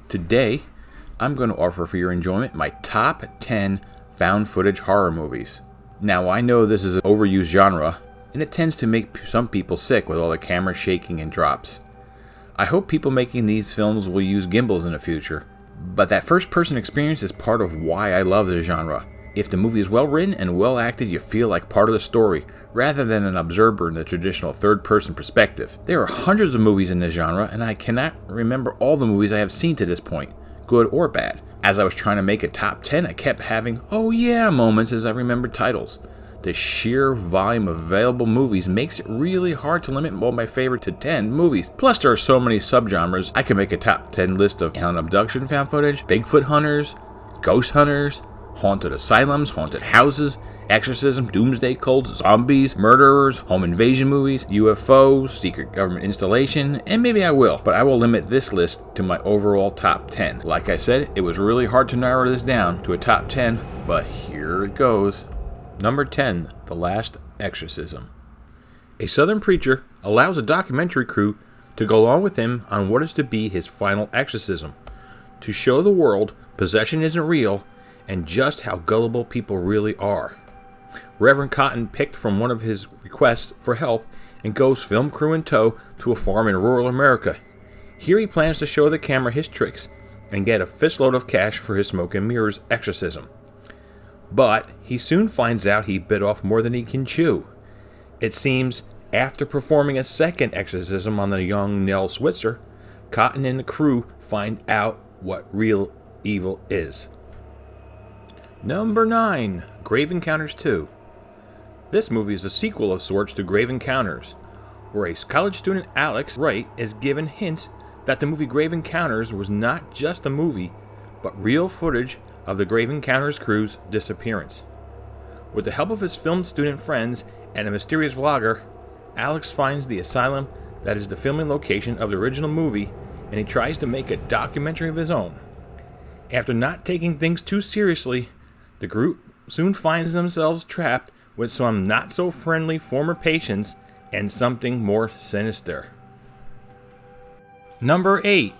Today, I'm going to offer for your enjoyment my top 10 found footage horror movies. Now, I know this is an overused genre, and it tends to make some people sick with all the camera shaking and drops. I hope people making these films will use gimbals in the future, but that first-person experience is part of why I love this genre. If the movie is well written and well acted, you feel like part of the story, rather than an observer in the traditional third-person perspective. There are hundreds of movies in this genre, and I cannot remember all the movies I have seen to this point, good or bad. As I was trying to make a top 10, I kept having "oh yeah" moments as I remembered titles. The sheer volume of available movies makes it really hard to limit all my favorite to 10 movies. Plus, there are so many subgenres. I could make a top 10 list of alien abduction found footage, Bigfoot hunters, ghost hunters, haunted asylums, haunted houses, exorcism, doomsday cults, zombies, murderers, home invasion movies, UFOs, secret government installation, and maybe I will, but I will limit this list to my overall top 10. Like I said, it was really hard to narrow this down to a top 10, but here it goes. Number 10, The Last Exorcism. A Southern preacher allows a documentary crew to go along with him on what is to be his final exorcism, to show the world possession isn't real and just how gullible people really are. Reverend Cotton picked from one of his requests for help and goes film crew in tow to a farm in rural America. Here he plans to show the camera his tricks and get a fistload of cash for his smoke and mirrors exorcism. But he soon finds out he bit off more than he can chew. It seems, after performing a second exorcism on the young Nell Switzer, Cotton and the crew find out what real evil is. Number 9, Grave Encounters 2. This movie is a sequel of sorts to Grave Encounters, where a college student, Alex Wright, is given hints that the movie Grave Encounters was not just a movie, but real footage of the Grave Encounters crew's disappearance. With the help of his film student friends and a mysterious vlogger, Alex finds the asylum that is the filming location of the original movie, and he tries to make a documentary of his own. After not taking things too seriously, the group soon finds themselves trapped with some not-so-friendly former patients and something more sinister. Number 8,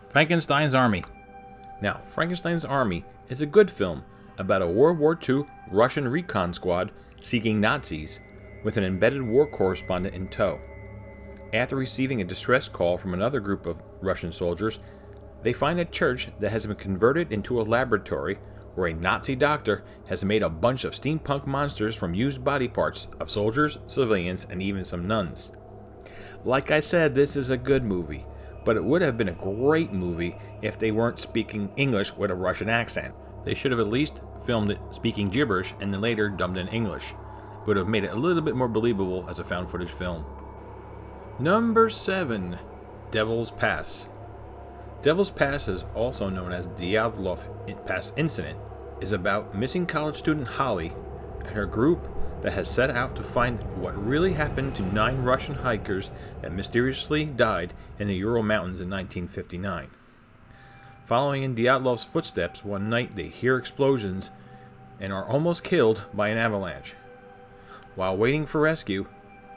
Frankenstein's Army. Now, Frankenstein's Army is a good film about a World War II Russian recon squad seeking Nazis with an embedded war correspondent in tow. After receiving a distress call from another group of Russian soldiers, they find a church that has been converted into a laboratory where a Nazi doctor has made a bunch of steampunk monsters from used body parts of soldiers, civilians, and even some nuns. Like I said, this is a good movie, but it would have been a great movie if they weren't speaking English with a Russian accent. They should have at least filmed it speaking gibberish and then later dubbed in English. It would have made it a little bit more believable as a found footage film. Number 7, Devil's Pass. Devil's Pass, is also known as Dyatlov Pass Incident, is about missing college student Holly and her group that has set out to find what really happened to 9 Russian hikers that mysteriously died in the Ural Mountains in 1959. Following in Dyatlov's footsteps, one night they hear explosions and are almost killed by an avalanche. While waiting for rescue,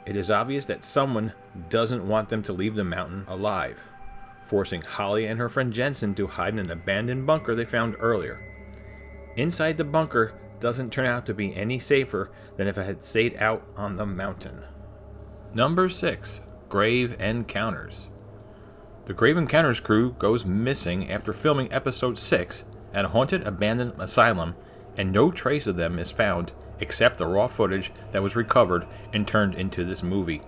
it is obvious that someone doesn't want them to leave the mountain alive, forcing Holly and her friend Jensen to hide in an abandoned bunker they found earlier. Inside the bunker doesn't turn out to be any safer than if it had stayed out on the mountain. Number 6, Grave Encounters. The Grave Encounters crew goes missing after filming episode 6 at a haunted abandoned asylum, and no trace of them is found except the raw footage that was recovered and turned into this movie.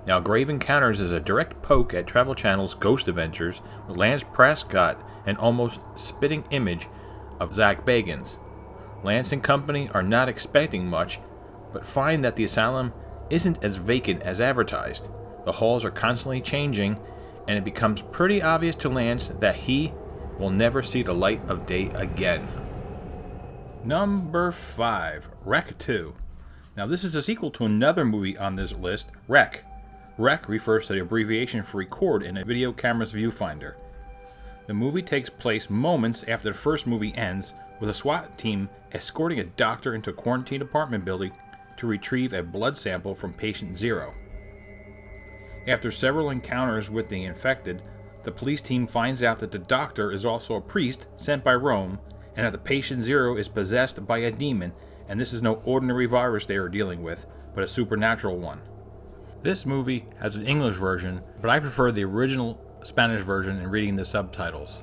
Now, Grave Encounters is a direct poke at Travel Channel's Ghost Adventures with Lance Prescott, an almost spitting image of Zach Bagans. Lance and company are not expecting much, but find that the asylum isn't as vacant as advertised. The halls are constantly changing, and it becomes pretty obvious to Lance that he will never see the light of day again. Number 5, Rec 2. Now, this is a sequel to another movie on this list, Rec. Rec refers to the abbreviation for record in a video camera's viewfinder. The movie takes place moments after the first movie ends, with a SWAT team escorting a doctor into a quarantine apartment building to retrieve a blood sample from patient 0. After several encounters with the infected, the police team finds out that the doctor is also a priest sent by Rome, and that the patient Zero is possessed by a demon, and this is no ordinary virus they are dealing with, but a supernatural one. This movie has an English version, but I prefer the original Spanish version in reading the subtitles.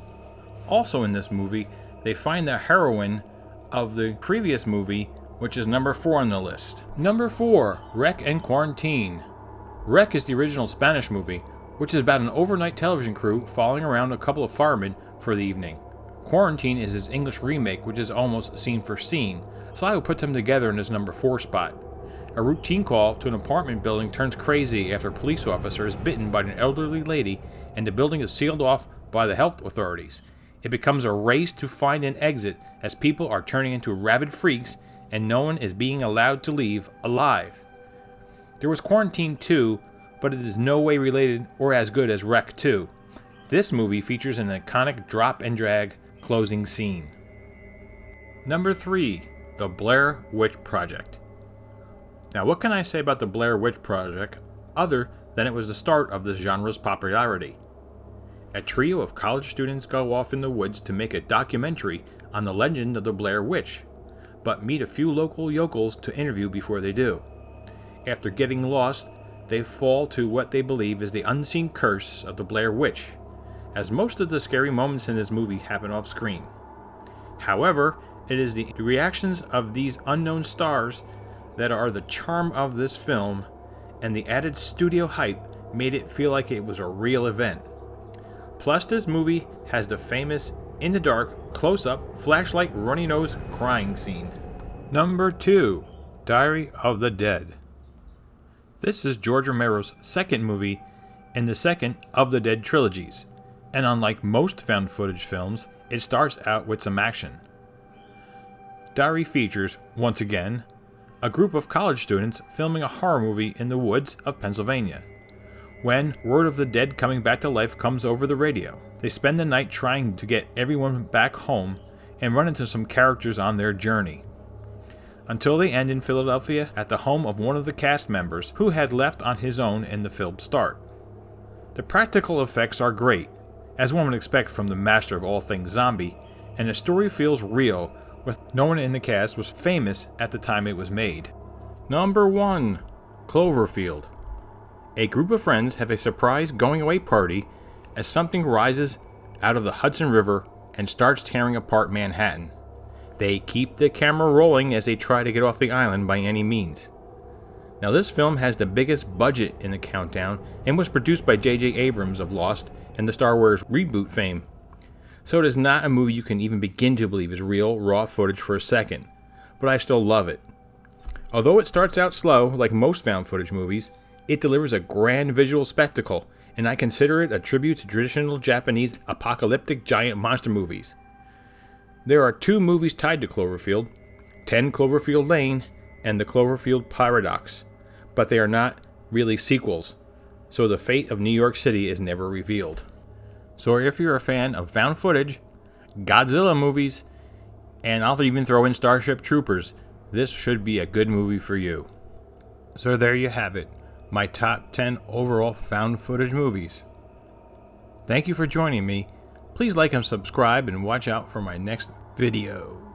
Also in this movie, they find the heroine of the previous movie, which is number 4 on the list. Number 4, Wreck and Quarantine. Wreck is the original Spanish movie, which is about an overnight television crew following around a couple of firemen for the evening. Quarantine is his English remake, which is almost scene for scene, so I will put them together in his number 4 spot. A routine call to an apartment building turns crazy after a police officer is bitten by an elderly lady and the building is sealed off by the health authorities. It becomes a race to find an exit as people are turning into rabid freaks and no one is being allowed to leave alive. There was Quarantine 2, but it is no way related or as good as Wreck 2. This movie features an iconic drop and drag closing scene. Number 3, The Blair Witch Project. Now, what can I say about the Blair Witch Project other than it was the start of this genre's popularity? A trio of college students go off in the woods to make a documentary on the legend of the Blair Witch, but meet a few local yokels to interview before they do. After getting lost, they fall to what they believe is the unseen curse of the Blair Witch, as most of the scary moments in this movie happen off screen. However, it is the reactions of these unknown stars that are the charm of this film, and the added studio hype made it feel like it was a real event. Plus, this movie has the famous in the dark, close-up, flashlight, runny nose crying scene. Number 2, Diary of the Dead. This is George Romero's second movie in the second of the Dead trilogies, and unlike most found footage films, it starts out with some action. Diary features, once again, a group of college students filming a horror movie in the woods of Pennsylvania. When word of the dead coming back to life comes over the radio, they spend the night trying to get everyone back home and run into some characters on their journey, until they end in Philadelphia at the home of one of the cast members who had left on his own in the film's start. The practical effects are great, as one would expect from the master of all things zombie, and the story feels real, with no one in the cast was famous at the time it was made. Number 1, Cloverfield. A group of friends have a surprise going-away party as something rises out of the Hudson River and starts tearing apart Manhattan. They keep the camera rolling as they try to get off the island by any means. Now, this film has the biggest budget in the countdown and was produced by J.J. Abrams of Lost and the Star Wars reboot fame. So it is not a movie you can even begin to believe is real, raw footage for a second, but I still love it. Although it starts out slow, like most found footage movies, it delivers a grand visual spectacle, and I consider it a tribute to traditional Japanese apocalyptic giant monster movies. There are 2 movies tied to Cloverfield, 10 Cloverfield Lane and The Cloverfield Paradox, but they are not really sequels, so the fate of New York City is never revealed. So if you're a fan of found footage, Godzilla movies, and I'll even throw in Starship Troopers, this should be a good movie for you. So there you have it, my top 10 overall found footage movies. Thank you for joining me. Please like and subscribe and watch out for my next video.